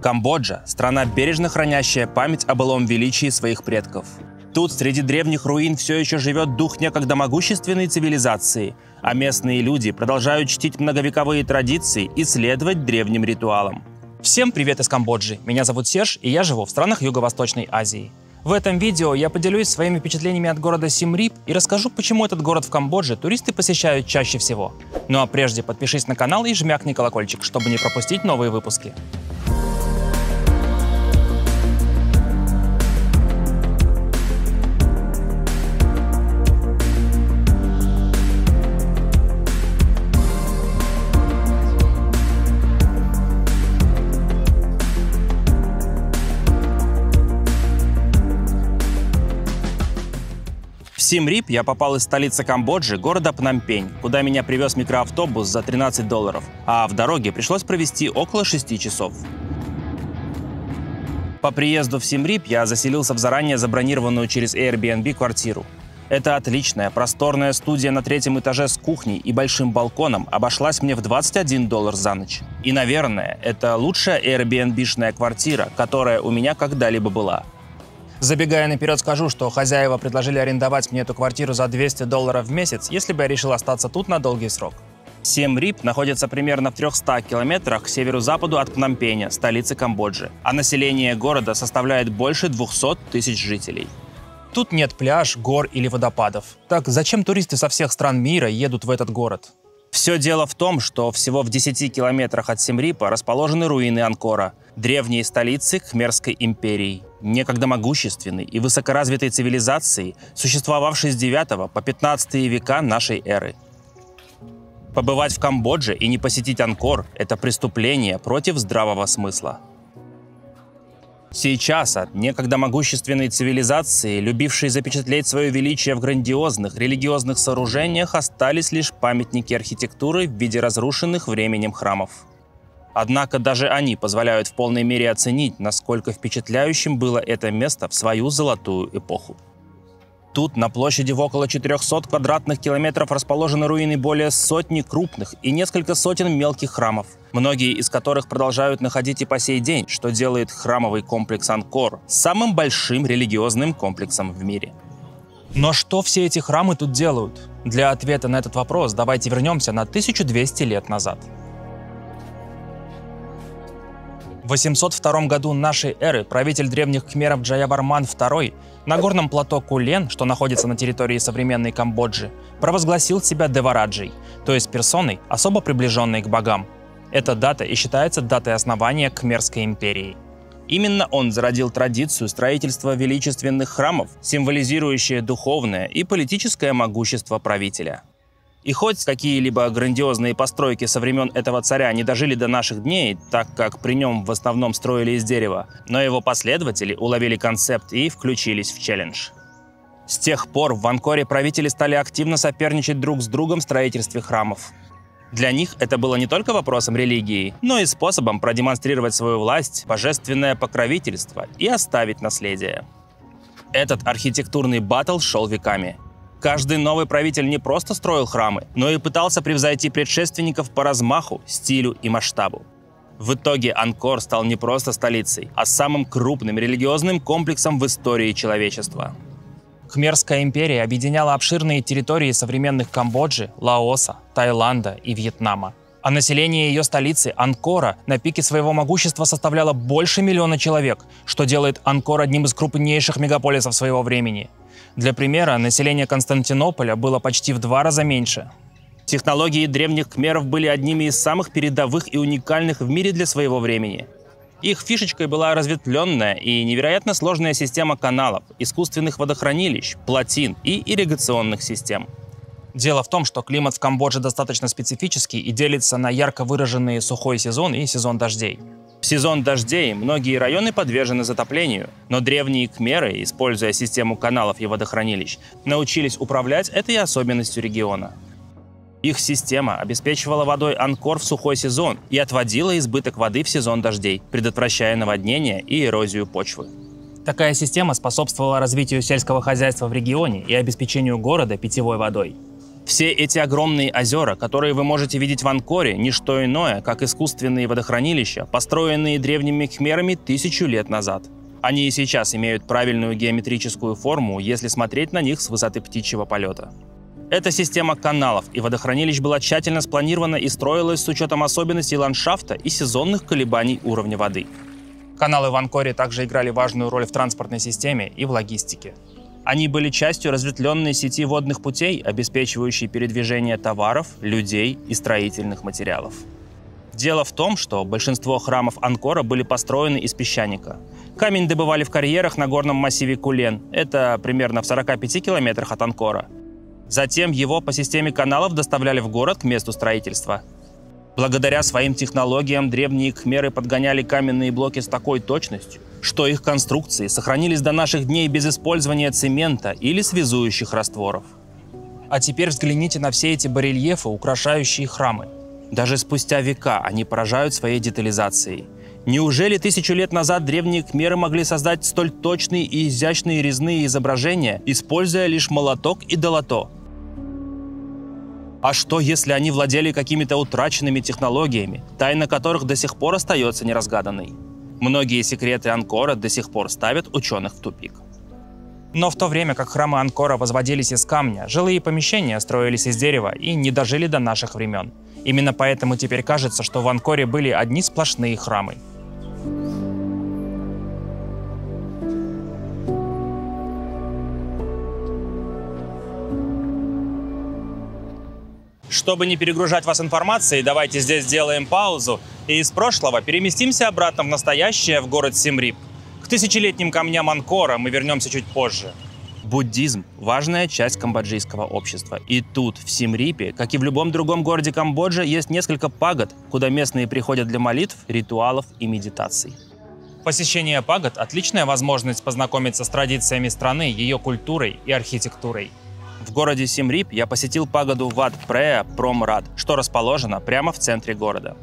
Камбоджа – страна, бережно хранящая память о былом величии своих предков. Тут среди древних руин все еще живет дух некогда могущественной цивилизации, а местные люди продолжают чтить многовековые традиции и следовать древним ритуалам. Всем привет из Камбоджи! Меня зовут Серж, и я живу в странах Юго-Восточной Азии. В этом видео я поделюсь своими впечатлениями от города Сием-Рип и расскажу, почему этот город в Камбодже туристы посещают чаще всего. Ну а прежде подпишись на канал и жмякни колокольчик, чтобы не пропустить новые выпуски. В Сием-Рип я попал из столицы Камбоджи, города Пномпень, куда меня привез микроавтобус за $13, а в дороге пришлось провести около 6 часов. По приезду в Сием-Рип я заселился в заранее забронированную через Airbnb квартиру. Эта отличная, просторная студия на 3-м этаже с кухней и большим балконом обошлась мне в $21 за ночь. И, наверное, это лучшая Airbnb-шная квартира, которая у меня когда-либо была. Забегая наперед, скажу, что хозяева предложили арендовать мне эту квартиру за $200 в месяц, если бы я решил остаться тут на долгий срок. Сием-Рип находится примерно в 300 километрах к северо-западу от Пномпеня, столицы Камбоджи, а население города составляет больше 200 тысяч жителей. Тут нет пляж, гор или водопадов. Так зачем туристы со всех стран мира едут в этот город? Все дело в том, что всего в 10 километрах от Сием-Рипа расположены руины Анкора, древней столицы Кхмерской империи, некогда могущественной и высокоразвитой цивилизации, существовавшей с 9 по 15 века нашей эры. Побывать в Камбодже и не посетить Анкор – это преступление против здравого смысла. Сейчас от некогда могущественной цивилизации, любившей запечатлеть свое величие в грандиозных религиозных сооружениях, остались лишь памятники архитектуры в виде разрушенных временем храмов. Однако даже они позволяют в полной мере оценить, насколько впечатляющим было это место в свою золотую эпоху. Тут на площади в около 400 квадратных километров расположены руины более сотни крупных и несколько сотен мелких храмов, многие из которых продолжают находить и по сей день, что делает храмовый комплекс Анкор самым большим религиозным комплексом в мире. Но что все эти храмы тут делают? Для ответа на этот вопрос давайте вернемся на 1200 лет назад. В 802 году нашей эры правитель древних кхмеров Джаяварман II на горном плато Кулен, что находится на территории современной Камбоджи, провозгласил себя Девараджей, то есть персоной, особо приближенной к богам. Эта дата и считается датой основания Кхмерской империи. Именно он зародил традицию строительства величественных храмов, символизирующие духовное и политическое могущество правителя. И хоть какие-либо грандиозные постройки со времен этого царя не дожили до наших дней, так как при нем в основном строили из дерева, но его последователи уловили концепт и включились в челлендж. С тех пор в Анкоре правители стали активно соперничать друг с другом в строительстве храмов. Для них это было не только вопросом религии, но и способом продемонстрировать свою власть, божественное покровительство и оставить наследие. Этот архитектурный баттл шел веками. Каждый новый правитель не просто строил храмы, но и пытался превзойти предшественников по размаху, стилю и масштабу. В итоге Анкор стал не просто столицей, а самым крупным религиозным комплексом в истории человечества. Кхмерская империя объединяла обширные территории современных Камбоджи, Лаоса, Таиланда и Вьетнама. А население ее столицы, Анкора, на пике своего могущества составляло больше 1 миллиона человек, что делает Анкор одним из крупнейших мегаполисов своего времени. Для примера, население Константинополя было почти в 2 раза меньше. Технологии древних кхмеров были одними из самых передовых и уникальных в мире для своего времени. Их фишечкой была разветвленная и невероятно сложная система каналов, искусственных водохранилищ, плотин и ирригационных систем. Дело в том, что климат в Камбодже достаточно специфический и делится на ярко выраженные сухой сезон и сезон дождей. В сезон дождей многие районы подвержены затоплению, но древние кхмеры, используя систему каналов и водохранилищ, научились управлять этой особенностью региона. Их система обеспечивала водой Анкор в сухой сезон и отводила избыток воды в сезон дождей, предотвращая наводнение и эрозию почвы. Такая система способствовала развитию сельского хозяйства в регионе и обеспечению города питьевой водой. Все эти огромные озера, которые вы можете видеть в Анкоре, не что иное, как искусственные водохранилища, построенные древними кхмерами 1000 лет назад. Они и сейчас имеют правильную геометрическую форму, если смотреть на них с высоты птичьего полета. Эта система каналов и водохранилищ была тщательно спланирована и строилась с учетом особенностей ландшафта и сезонных колебаний уровня воды. Каналы в Анкоре также играли важную роль в транспортной системе и в логистике. Они были частью разветвленной сети водных путей, обеспечивающей передвижение товаров, людей и строительных материалов. Дело в том, что большинство храмов Анкора были построены из песчаника. Камень добывали в карьерах на горном массиве Кулен, это примерно в 45 километрах от Анкора. Затем его по системе каналов доставляли в город к месту строительства. Благодаря своим технологиям древние кхмеры подгоняли каменные блоки с такой точностью, что их конструкции сохранились до наших дней без использования цемента или связующих растворов. А теперь взгляните на все эти барельефы, украшающие храмы. Даже спустя века они поражают своей детализацией. Неужели 1000 лет назад древние кхмеры могли создать столь точные и изящные резные изображения, используя лишь молоток и долото? А что, если они владели какими-то утраченными технологиями, тайна которых до сих пор остается неразгаданной? Многие секреты Анкора до сих пор ставят ученых в тупик. Но в то время как храмы Анкора возводились из камня, жилые помещения строились из дерева и не дожили до наших времен. Именно поэтому теперь кажется, что в Анкоре были одни сплошные храмы. Чтобы не перегружать вас информацией, давайте здесь сделаем паузу и из прошлого переместимся обратно в настоящее, в город Сiem Reap. К тысячелетним камням Анкора мы вернемся чуть позже. Буддизм – важная часть камбоджийского общества. И тут, в Сiem Reap, как и в любом другом городе Камбоджи, есть несколько пагод, куда местные приходят для молитв, ритуалов и медитаций. Посещение пагод – отличная возможность познакомиться с традициями страны, ее культурой и архитектурой. В городе Siem Reap я посетил пагоду Wat Phra Phrom Rat, что расположена прямо в центре города.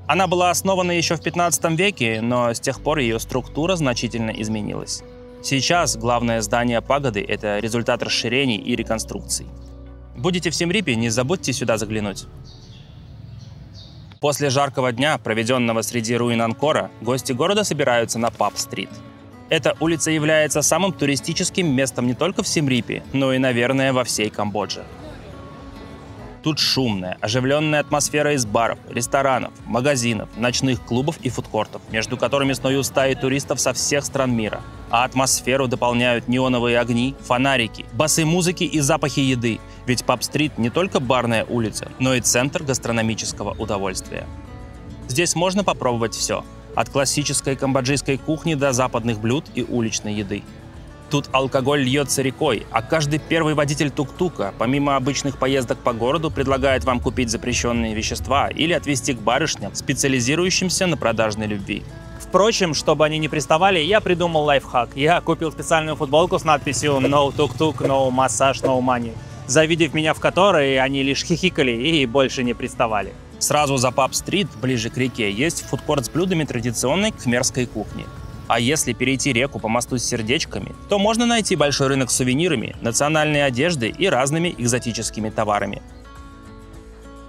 Она была основана еще в 15 веке, но с тех пор ее структура значительно изменилась. Сейчас главное здание пагоды – это результат расширений и реконструкций. Будете в Siem Reap, не забудьте сюда заглянуть. После жаркого дня, проведенного среди руин Анкора, гости города собираются на Пап-стрит. Эта улица является самым туристическим местом не только в Siem Reap, но и, наверное, во всей Камбодже. Тут шумная, оживленная атмосфера из баров, ресторанов, магазинов, ночных клубов и фудкортов, между которыми снуют стаи туристов со всех стран мира. А атмосферу дополняют неоновые огни, фонарики, басы музыки и запахи еды, ведь Пап-стрит не только барная улица, но и центр гастрономического удовольствия. Здесь можно попробовать все. От классической камбоджийской кухни до западных блюд и уличной еды. Тут алкоголь льется рекой, а каждый первый водитель тук-тука, помимо обычных поездок по городу, предлагает вам купить запрещенные вещества или отвезти к барышням, специализирующимся на продажной любви. Впрочем, чтобы они не приставали, я придумал лайфхак. Я купил специальную футболку с надписью «No tuk-tuk, no massage, no money», завидев меня в которой, они лишь хихикали и больше не приставали. Сразу за Пап-стрит, ближе к реке, есть фудкорт с блюдами традиционной кхмерской кухни. А если перейти реку по мосту с сердечками, то можно найти большой рынок с сувенирами, национальной одеждой и разными экзотическими товарами.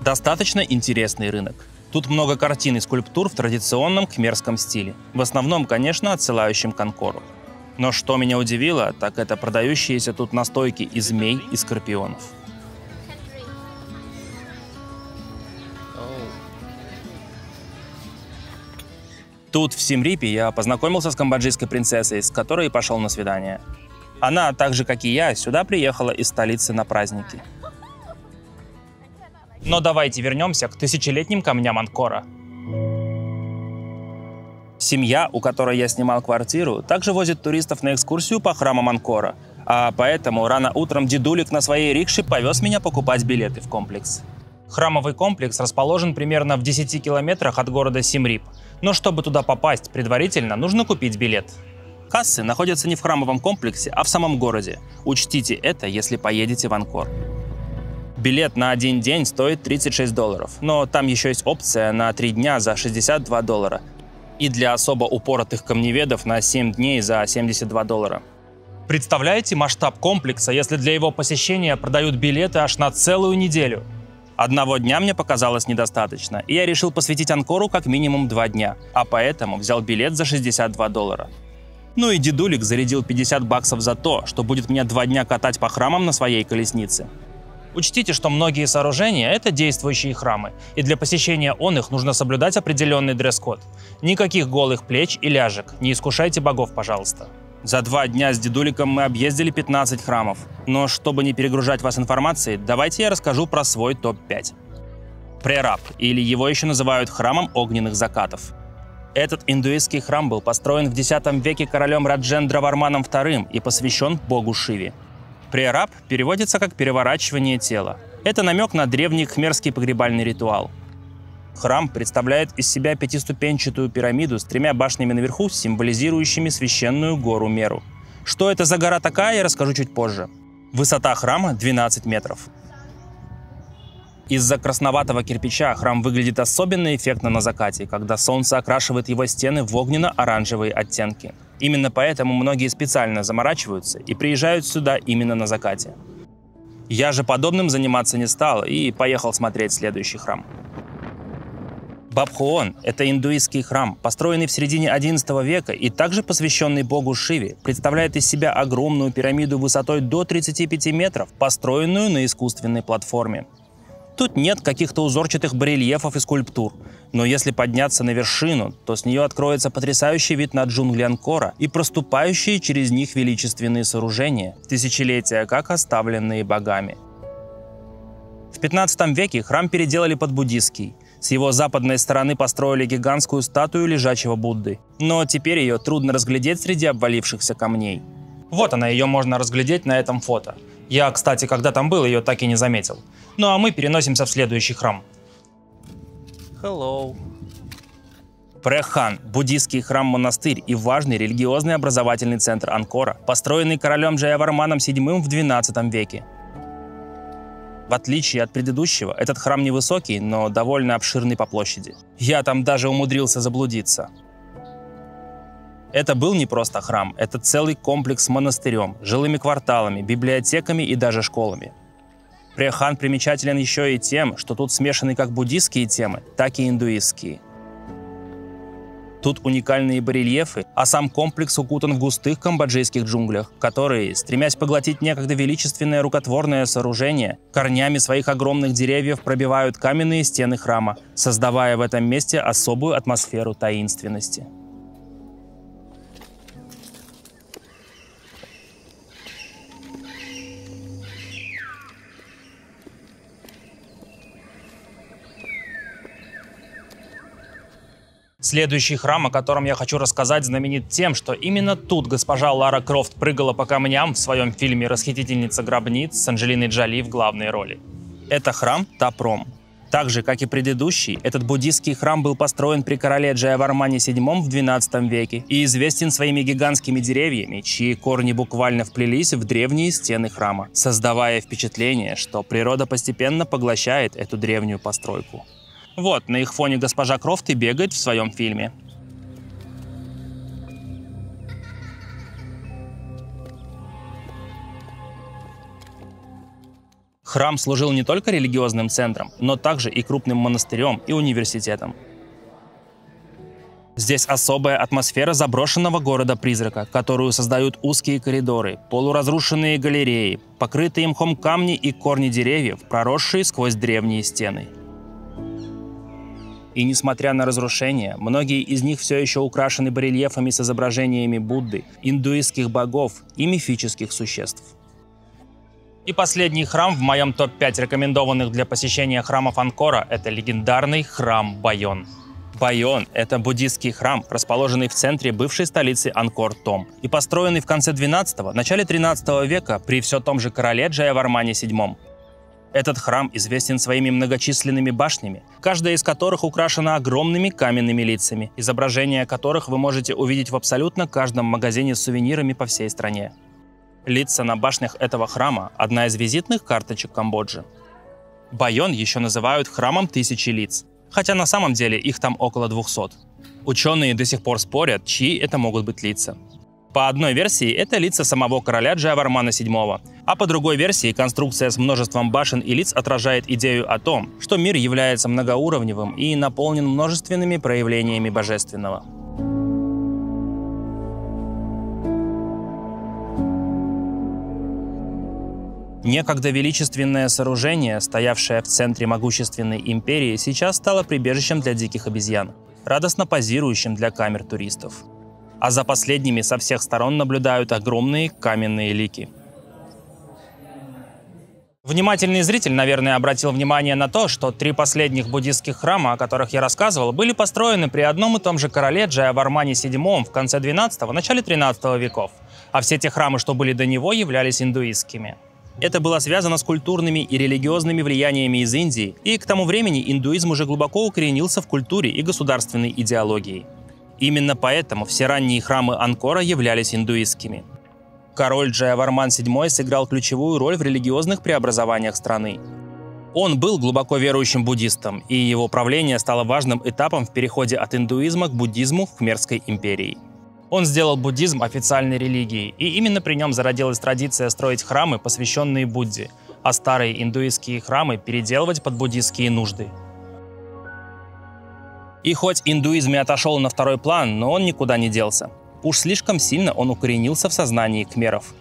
Достаточно интересный рынок. Тут много картин и скульптур в традиционном кхмерском стиле. В основном, конечно, отсылающим к Анкору. Но что меня удивило, так это продающиеся тут настойки из змей и скорпионов. Тут, в Siem Reap, я познакомился с камбоджийской принцессой, с которой пошел на свидание. Она, так же как и я, сюда приехала из столицы на праздники. Но давайте вернемся к тысячелетним камням Анкора. Семья, у которой я снимал квартиру, также возит туристов на экскурсию по храмам Анкора. А поэтому рано утром дедулик на своей рикше повез меня покупать билеты в комплекс. Храмовый комплекс расположен примерно в 10 километрах от города Siem Reap. Но чтобы туда попасть, предварительно нужно купить билет. Кассы находятся не в храмовом комплексе, а в самом городе. Учтите это, если поедете в Анкор. Билет на один день стоит $36, но там еще есть опция на 3 дня за $62. И для особо упоротых камневедов на 7 дней за $72. Представляете масштаб комплекса, если для его посещения продают билеты аж на целую неделю? Одного дня мне показалось недостаточно, и я решил посвятить Анкору как минимум 2 дня, а поэтому взял билет за $62. Ну и дедулик зарядил $50 за то, что будет меня 2 дня катать по храмам на своей колеснице. Учтите, что многие сооружения – это действующие храмы, и для посещения их нужно соблюдать определенный дресс-код. Никаких голых плеч и ляжек, не искушайте богов, пожалуйста. За 2 дня с дедуликом мы объездили 15 храмов. Но чтобы не перегружать вас информацией, давайте я расскажу про свой топ-5. Прераб, или его еще называют храмом огненных закатов. Этот индуистский храм был построен в X веке королем Раджендраварманом II и посвящен богу Шиве. Прераб переводится как «переворачивание тела». Это намек на древний кхмерский погребальный ритуал. Храм представляет из себя 5-ступенчатую пирамиду с 3 башнями наверху, символизирующими священную гору Меру. Что это за гора такая, я расскажу чуть позже. Высота храма 12 метров. Из-за красноватого кирпича храм выглядит особенно эффектно на закате, когда солнце окрашивает его стены в огненно-оранжевые оттенки. Именно поэтому многие специально заморачиваются и приезжают сюда именно на закате. Я же подобным заниматься не стал и поехал смотреть следующий храм. Бабхуон – это индуистский храм, построенный в середине XI века и также посвященный богу Шиве, представляет из себя огромную пирамиду высотой до 35 метров, построенную на искусственной платформе. Тут нет каких-то узорчатых барельефов и скульптур, но если подняться на вершину, то с нее откроется потрясающий вид на джунгли Анкора и проступающие через них величественные сооружения, тысячелетия как оставленные богами. В 15 веке храм переделали под буддийский. С его западной стороны построили гигантскую статую лежачего Будды, но теперь ее трудно разглядеть среди обвалившихся камней. Вот она, ее можно разглядеть на этом фото. Я, кстати, когда там был, ее так и не заметил. Ну а мы переносимся в следующий храм. Hello. Прехан – буддийский храм-монастырь и важный религиозный образовательный центр Анкора, построенный королем Джаяварманом VII в XII веке. В отличие от предыдущего, этот храм невысокий, но довольно обширный по площади. Я там даже умудрился заблудиться. Это был не просто храм, это целый комплекс с монастырем, жилыми кварталами, библиотеками и даже школами. Прехан примечателен еще и тем, что тут смешаны как буддийские темы, так и индуистские. Тут уникальные барельефы, а сам комплекс укутан в густых камбоджийских джунглях, которые, стремясь поглотить некогда величественное рукотворное сооружение, корнями своих огромных деревьев пробивают каменные стены храма, создавая в этом месте особую атмосферу таинственности. Следующий храм, о котором я хочу рассказать, знаменит тем, что именно тут госпожа Лара Крофт прыгала по камням в своем фильме «Расхитительница гробниц» с Анджелиной Джоли в главной роли. Это храм Тапром. Так же, как и предыдущий, этот буддийский храм был построен при короле Джаявармане VII в XII веке и известен своими гигантскими деревьями, чьи корни буквально вплелись в древние стены храма, создавая впечатление, что природа постепенно поглощает эту древнюю постройку. Вот, на их фоне госпожа Крофт и бегает в своем фильме. Храм служил не только религиозным центром, но также и крупным монастырем и университетом. Здесь особая атмосфера заброшенного города-призрака, которую создают узкие коридоры, полуразрушенные галереи, покрытые мхом камни и корни деревьев, проросшие сквозь древние стены. И несмотря на разрушения, многие из них все еще украшены барельефами с изображениями Будды, индуистских богов и мифических существ. И последний храм в моем топ-5 рекомендованных для посещения храмов Анкора – это легендарный храм Байон. Байон – это буддийский храм, расположенный в центре бывшей столицы Анкор-Том и построенный в конце XII – начале XIII века при все том же короле Джаявармане VII. Этот храм известен своими многочисленными башнями, каждая из которых украшена огромными каменными лицами, изображения которых вы можете увидеть в абсолютно каждом магазине с сувенирами по всей стране. Лица на башнях этого храма – одна из визитных карточек Камбоджи. Байон еще называют храмом тысячи лиц, хотя на самом деле их там около 200. Ученые до сих пор спорят, чьи это могут быть лица. По одной версии, это лица самого короля Джаявармана VII, а по другой версии, конструкция с множеством башен и лиц отражает идею о том, что мир является многоуровневым и наполнен множественными проявлениями божественного. Некогда величественное сооружение, стоявшее в центре могущественной империи, сейчас стало прибежищем для диких обезьян, радостно позирующим для камер туристов. А за последними со всех сторон наблюдают огромные каменные лики. Внимательный зритель, наверное, обратил внимание на то, что 3 последних буддистских храма, о которых я рассказывал, были построены при одном и том же короле Джаявармане VII в конце XII – начале XIII веков, а все те храмы, что были до него, являлись индуистскими. Это было связано с культурными и религиозными влияниями из Индии, и к тому времени индуизм уже глубоко укоренился в культуре и государственной идеологии. Именно поэтому все ранние храмы Анкора являлись индуистскими. Король Джаяварман VII сыграл ключевую роль в религиозных преобразованиях страны. Он был глубоко верующим буддистом, и его правление стало важным этапом в переходе от индуизма к буддизму в Кхмерской империи. Он сделал буддизм официальной религией, и именно при нем зародилась традиция строить храмы, посвященные Будде, а старые индуистские храмы переделывать под буддистские нужды. И хоть индуизм и отошел на второй план, но он никуда не делся. Уж слишком сильно он укоренился в сознании кхмеров.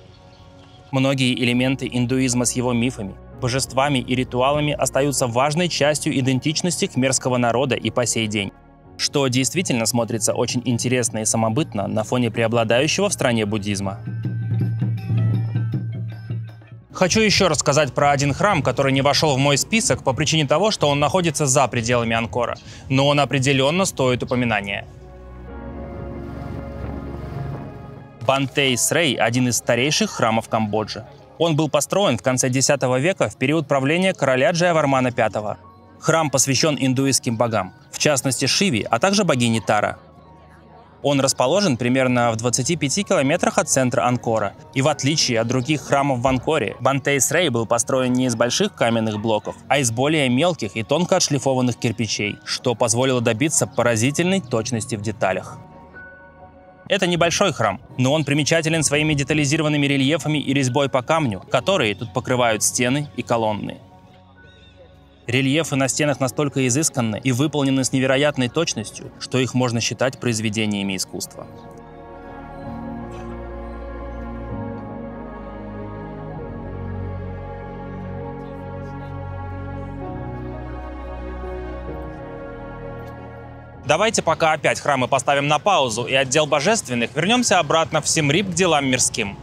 Многие элементы индуизма с его мифами, божествами и ритуалами остаются важной частью идентичности кхмерского народа и по сей день, что действительно смотрится очень интересно и самобытно на фоне преобладающего в стране буддизма. Хочу еще рассказать про один храм, который не вошел в мой список по причине того, что он находится за пределами Анкора, но он определенно стоит упоминания. Бантей Срей – один из старейших храмов Камбоджи. Он был построен в конце X века в период правления короля Джаявармана V. Храм посвящен индуистским богам, в частности Шиве, а также богине Тара. Он расположен примерно в 25 километрах от центра Анкора, и в отличие от других храмов в Анкоре, Бантей Срей был построен не из больших каменных блоков, а из более мелких и тонко отшлифованных кирпичей, что позволило добиться поразительной точности в деталях. Это небольшой храм, но он примечателен своими детализированными рельефами и резьбой по камню, которые тут покрывают стены и колонны. Рельефы на стенах настолько изысканны и выполнены с невероятной точностью, что их можно считать произведениями искусства. Давайте пока опять храмы поставим на паузу и отдел божественных вернемся обратно в Сим-Рип к делам мирским.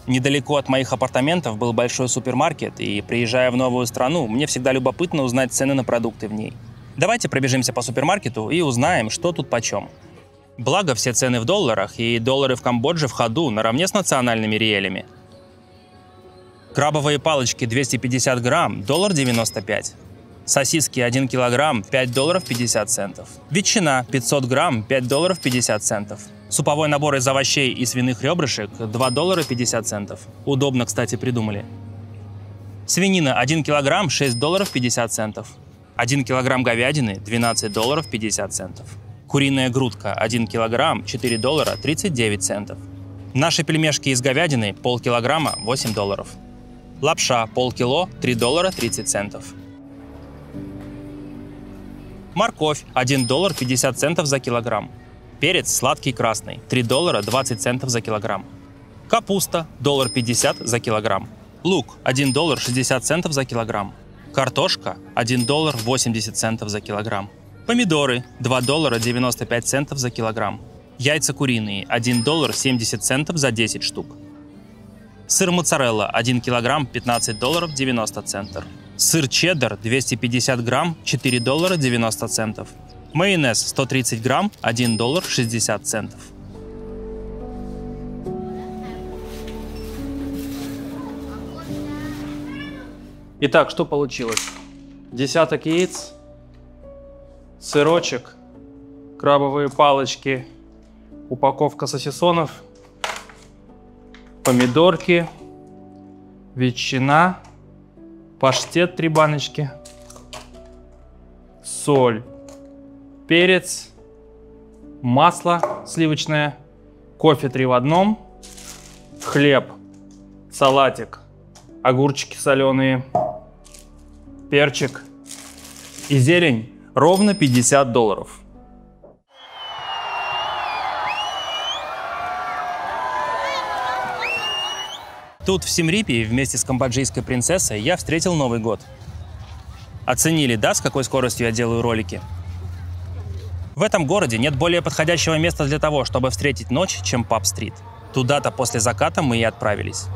Недалеко от моих апартаментов был большой супермаркет, и, приезжая в новую страну, мне всегда любопытно узнать цены на продукты в ней. Давайте пробежимся по супермаркету и узнаем, что тут почем. Благо, все цены в долларах, и доллары в Камбодже в ходу наравне с национальными риэлями. Крабовые палочки 250 грамм – $1.95. Сосиски 1 килограмм – $5.50. Ветчина 500 грамм – $5.50. Суповой набор из овощей и свиных ребрышек – $2.50. Удобно, кстати, придумали. Свинина 1 килограмм – $6.50. 1 килограмм говядины – $12.50. Куриная грудка 1 килограмм – $4.39. Наши пельмешки из говядины – полкилограмма – $8. Лапша полкило – $3.30. Морковь – $1.50 за килограмм. Перец сладкий красный – $3.20 за килограмм. Капуста – $1.50 за килограмм. Лук – $1.60 за килограмм. Картошка – $1.80 за килограмм. Помидоры – $2.95 за килограмм. Яйца куриные – $1.70 за 10 штук. Сыр моцарелла – 1 килограмм – $15.90. Сыр чеддер 250 грамм – $4.90. Майонез 130 грамм – $1.60. Итак, что получилось? Десяток яиц, сырочек, крабовые палочки, упаковка сосисонов, помидорки, ветчина, паштет 3 баночки, соль, перец, масло сливочное кофе 3 в одном, хлеб, салатик, огурчики соленые, перчик и зелень ровно $50. Тут, в Сiem-Reap, вместе с камбоджийской принцессой, я встретил Новый год. Оценили, да, с какой скоростью я делаю ролики? В этом городе нет более подходящего места для того, чтобы встретить ночь, чем Паб-стрит. Туда-то после заката мы и отправились.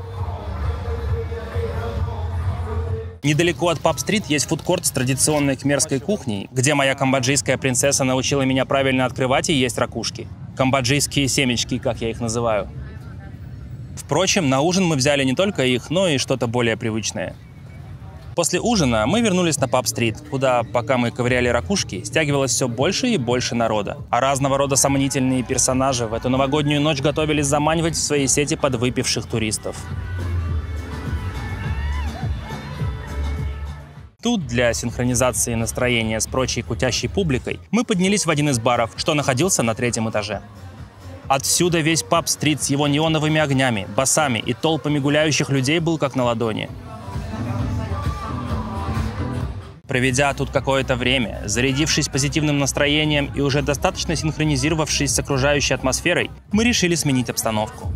Недалеко от Паб-стрит есть фудкорт с традиционной кхмерской кухней, где моя камбоджийская принцесса научила меня правильно открывать и есть ракушки. Камбоджийские семечки, как я их называю. Впрочем, на ужин мы взяли не только их, но и что-то более привычное. После ужина мы вернулись на Паб-стрит, куда, пока мы ковыряли ракушки, стягивалось все больше и больше народа. А разного рода сомнительные персонажи в эту новогоднюю ночь готовились заманивать в свои сети подвыпивших туристов. Тут, для синхронизации настроения с прочей кутящей публикой, мы поднялись в один из баров, что находился на 3-м этаже. Отсюда весь Паб-стрит с его неоновыми огнями, басами и толпами гуляющих людей был как на ладони. Проведя тут какое-то время, зарядившись позитивным настроением и уже достаточно синхронизировавшись с окружающей атмосферой, мы решили сменить обстановку.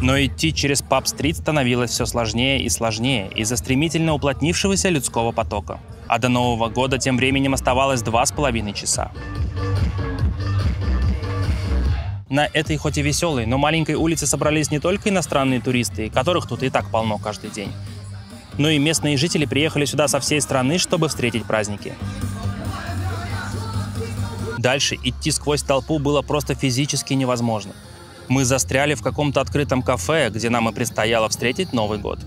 Но идти через Паб-стрит становилось все сложнее и сложнее из-за стремительно уплотнившегося людского потока. А до Нового года тем временем оставалось 2,5 часа. На этой хоть и веселой, но маленькой улице собрались не только иностранные туристы, которых тут и так полно каждый день, но и местные жители приехали сюда со всей страны, чтобы встретить праздники. Дальше идти сквозь толпу было просто физически невозможно. Мы застряли в каком-то открытом кафе, где нам и предстояло встретить Новый год.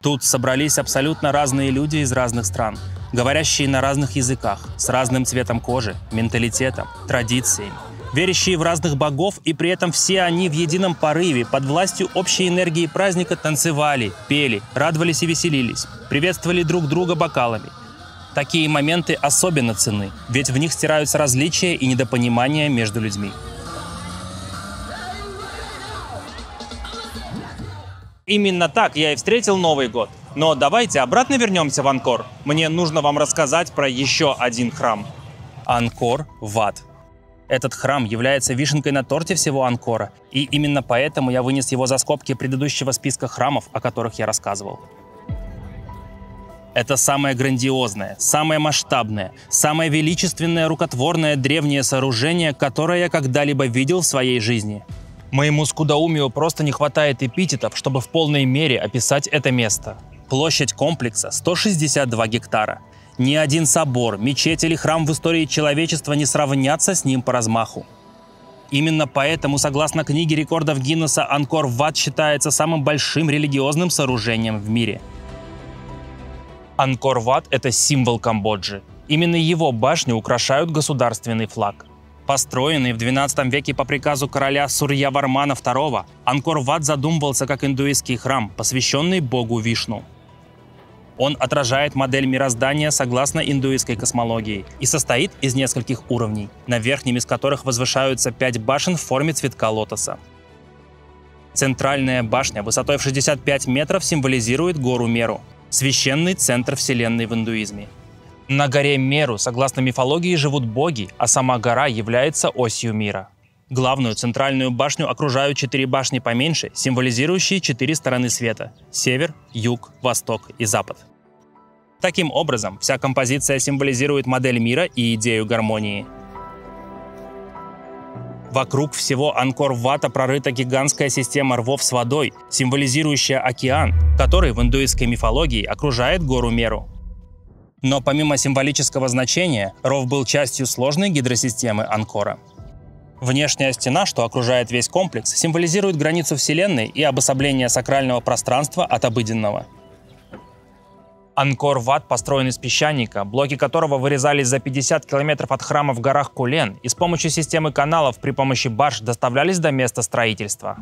Тут собрались абсолютно разные люди из разных стран, говорящие на разных языках, с разным цветом кожи, менталитетом, традициями, верящие в разных богов, и при этом все они в едином порыве, под властью общей энергии праздника танцевали, пели, радовались и веселились, приветствовали друг друга бокалами. Такие моменты особенно ценны, ведь в них стираются различия и недопонимания между людьми. Именно так я и встретил Новый год. Но давайте обратно вернемся в Анкор. Мне нужно вам рассказать про еще один храм. Анкор-Ват. Этот храм является вишенкой на торте всего Анкора, и именно поэтому я вынес его за скобки предыдущего списка храмов, о которых я рассказывал. Это самое грандиозное, самое масштабное, самое величественное рукотворное древнее сооружение, которое я когда-либо видел в своей жизни. Моему скудоумию просто не хватает эпитетов, чтобы в полной мере описать это место. Площадь комплекса 162 гектара. Ни один собор, мечеть или храм в истории человечества не сравнятся с ним по размаху. Именно поэтому, согласно книге рекордов Гиннесса, Анкор-Ват считается самым большим религиозным сооружением в мире. Анкор-Ват – это символ Камбоджи. Именно его башни украшают государственный флаг. Построенный в XII веке по приказу короля Сурьявармана II, Анкор-Ват задумывался как индуистский храм, посвященный богу Вишну. Он отражает модель мироздания согласно индуистской космологии и состоит из нескольких уровней, на верхнем из которых возвышаются 5 башен в форме цветка лотоса. Центральная башня высотой в 65 метров символизирует гору Меру, священный центр вселенной в индуизме. На горе Меру, согласно мифологии, живут боги, а сама гора является осью мира. Главную центральную башню окружают 4 башни поменьше, символизирующие 4 стороны света – север, юг, восток и запад. Таким образом, вся композиция символизирует модель мира и идею гармонии. Вокруг всего Анкор-Вата прорыта гигантская система рвов с водой, символизирующая океан, который в индуистской мифологии окружает гору Меру. Но помимо символического значения, ров был частью сложной гидросистемы Анкора. Внешняя стена, что окружает весь комплекс, символизирует границу Вселенной и обособление сакрального пространства от обыденного. Анкор-Ват построен из песчаника, блоки которого вырезались за 50 километров от храма в горах Кулен и с помощью системы каналов при помощи барж доставлялись до места строительства.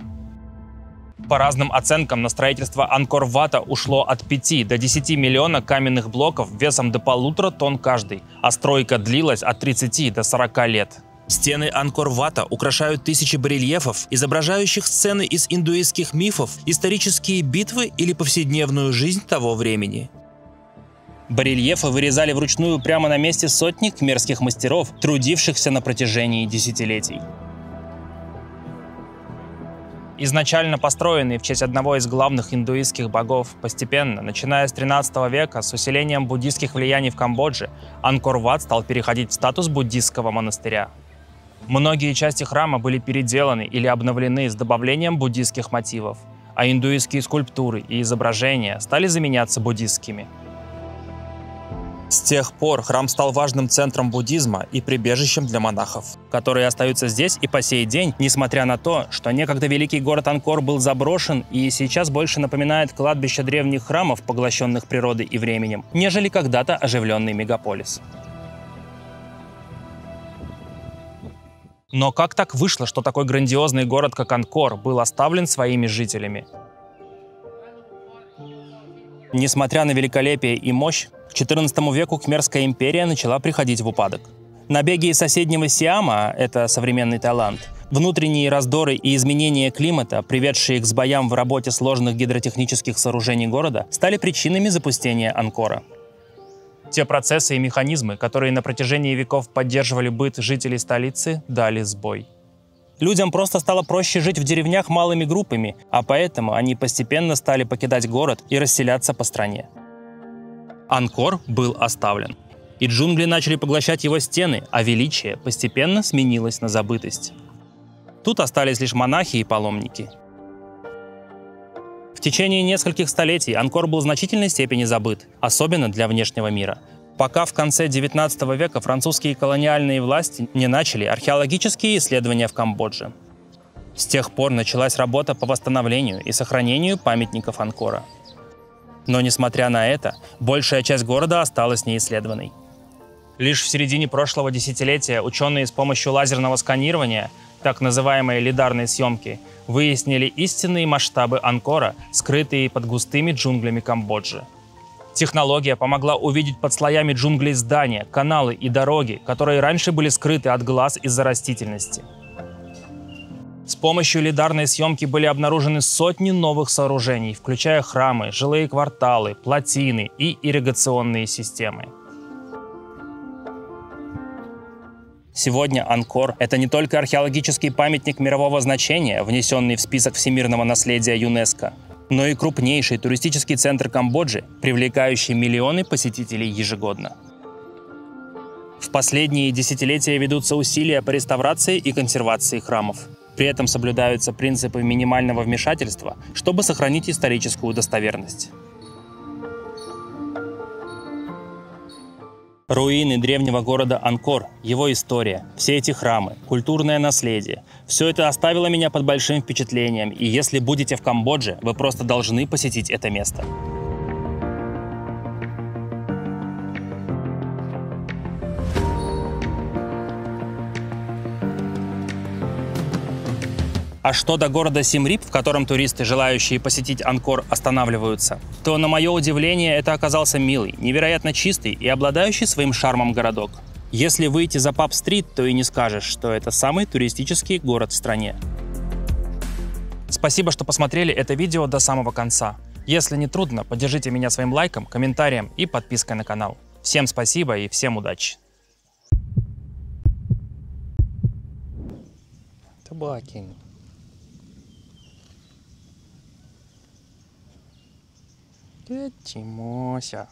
По разным оценкам, на строительство Анкор-Вата ушло от 5 до 10 миллиона каменных блоков весом до 1,5 тонн каждый, а стройка длилась от 30 до 40 лет. Стены Анкор-Вата украшают тысячи барельефов, изображающих сцены из индуистских мифов, исторические битвы или повседневную жизнь того времени. Барельефы вырезали вручную прямо на месте сотни кхмерских мастеров, трудившихся на протяжении десятилетий. Изначально построенный в честь одного из главных индуистских богов, постепенно, начиная с 13 века, с усилением буддийских влияний в Камбодже, Анкор-Ват стал переходить в статус буддийского монастыря. Многие части храма были переделаны или обновлены с добавлением буддийских мотивов, а индуистские скульптуры и изображения стали заменяться буддистскими. С тех пор храм стал важным центром буддизма и прибежищем для монахов, которые остаются здесь и по сей день, несмотря на то, что некогда великий город Анкор был заброшен и сейчас больше напоминает кладбище древних храмов, поглощенных природой и временем, нежели когда-то оживленный мегаполис. Но как так вышло, что такой грандиозный город, как Анкор, был оставлен своими жителями? Несмотря на великолепие и мощь, к XIV веку Кхмерская империя начала приходить в упадок. Набеги из соседнего Сиама, это современный Таиланд, внутренние раздоры и изменения климата, приведшие к сбоям в работе сложных гидротехнических сооружений города, стали причинами запустения Анкора. Те процессы и механизмы, которые на протяжении веков поддерживали быт жителей столицы, дали сбой. Людям просто стало проще жить в деревнях малыми группами, а поэтому они постепенно стали покидать город и расселяться по стране. Анкор был оставлен, и джунгли начали поглощать его стены, а величие постепенно сменилось на забытость. Тут остались лишь монахи и паломники. В течение нескольких столетий Анкор был в значительной степени забыт, особенно для внешнего мира, пока в конце XIX века французские колониальные власти не начали археологические исследования в Камбодже. С тех пор началась работа по восстановлению и сохранению памятников Анкора. Но, несмотря на это, большая часть города осталась неисследованной. Лишь в середине прошлого десятилетия ученые с помощью лазерного сканирования, так называемой лидарной съемки, выяснили истинные масштабы Анкора, скрытые под густыми джунглями Камбоджи. Технология помогла увидеть под слоями джунглей здания, каналы и дороги, которые раньше были скрыты от глаз из-за растительности. С помощью лидарной съемки были обнаружены сотни новых сооружений, включая храмы, жилые кварталы, плотины и ирригационные системы. Сегодня Анкор – это не только археологический памятник мирового значения, внесенный в список всемирного наследия ЮНЕСКО, но и крупнейший туристический центр Камбоджи, привлекающий миллионы посетителей ежегодно. В последние десятилетия ведутся усилия по реставрации и консервации храмов. При этом соблюдаются принципы минимального вмешательства, чтобы сохранить историческую достоверность. Руины древнего города Анкор, его история, все эти храмы, культурное наследие – все это оставило меня под большим впечатлением, и если будете в Камбодже, вы просто должны посетить это место. А что до города Сим Рип, в котором туристы, желающие посетить Анкор, останавливаются, то, на мое удивление, это оказался милый, невероятно чистый и обладающий своим шармом городок. Если выйти за Паб-стрит, то и не скажешь, что это самый туристический город в стране. Спасибо, что посмотрели это видео до самого конца. Если не трудно, поддержите меня своим лайком, комментарием и подпиской на канал. Всем спасибо и всем удачи! Табакин. Тетя Мося.